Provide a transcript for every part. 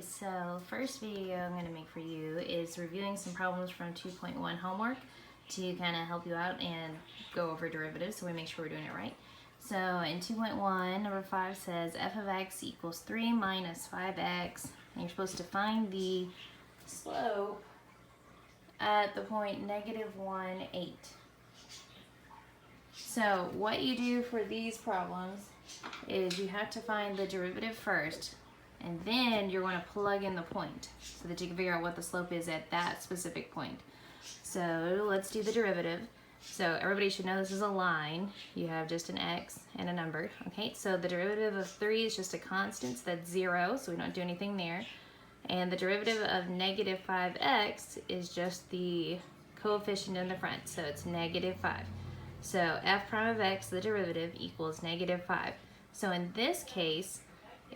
so first video I'm going to make for you is reviewing some problems from 2.1 homework to kind of help you out and go over derivatives so we make sure we're doing it right. So in 2.1, number 5 says f of x equals 3 minus 5x, and you're supposed to find the slope at the point -1, 8. So what you do for these problems is you have to find the derivative first, and then you're going to plug in the point so that you can figure out what the slope is at that specific point. So let's do the derivative. So everybody should know this is a line. You have just an x and a number. Okay, so the derivative of 3 is just a constant, so that's 0, so we don't do anything there. And the derivative of -5x is just the coefficient in the front, so it's -5. So f prime of x, the derivative, equals -5. So in this case,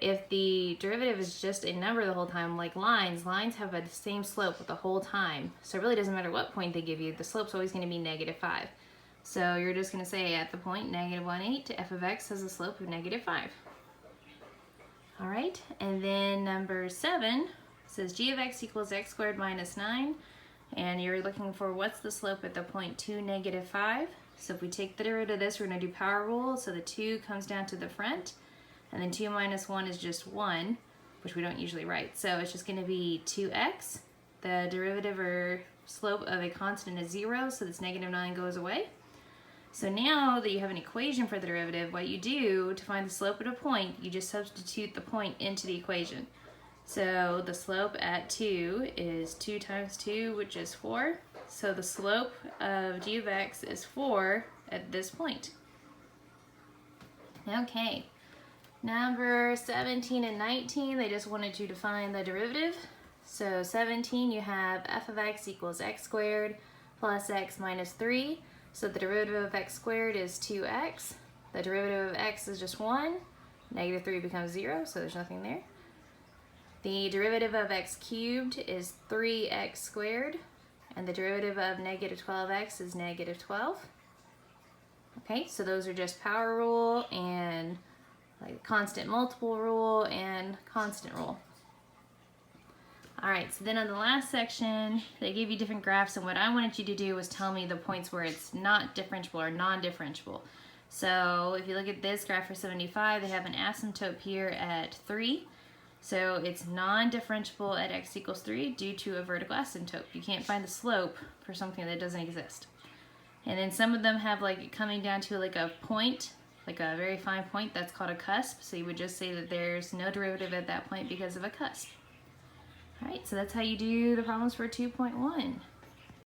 if the derivative is just a number the whole time, like lines have the same slope the whole time. So it really doesn't matter what point they give you, the slope's always going to be -5. So you're just going to say at the point -1, 8, f of x has a slope of -5. All right, and then number 7 says g of x equals x squared minus 9, and you're looking for what's the slope at the point 2, -5. So if we take the derivative of this, we're going to do power rule, so the 2 comes down to the front, and then 2 minus 1 is just 1, which we don't usually write. So it's just going to be 2x. The derivative or slope of a constant is 0, so this -9 goes away. So now that you have an equation for the derivative, what you do to find the slope at a point, you just substitute the point into the equation. So the slope at 2 is 2 times 2, which is 4. So the slope of g of x is 4 at this point. Okay. Number 17 and 19, they just wanted you to find the derivative. So 17, you have f of x equals x squared plus x minus 3. So the derivative of x squared is 2x. The derivative of x is just 1. -3 becomes 0, so there's nothing there. The derivative of x cubed is 3x squared. And the derivative of -12x is -12. Okay, so those are just power rule and like constant multiple rule and constant rule. All right, so then on the last section, they gave you different graphs, and what I wanted you to do was tell me the points where it's not differentiable or non-differentiable. So if you look at this graph for 75, they have an asymptote here at 3. So it's non-differentiable at x equals 3 due to a vertical asymptote. You can't find the slope for something that doesn't exist. And then some of them have like coming down to like a point, like a very fine point, that's called a cusp. So you would just say that there's no derivative at that point because of a cusp. All right, so that's how you do the problems for 2.1.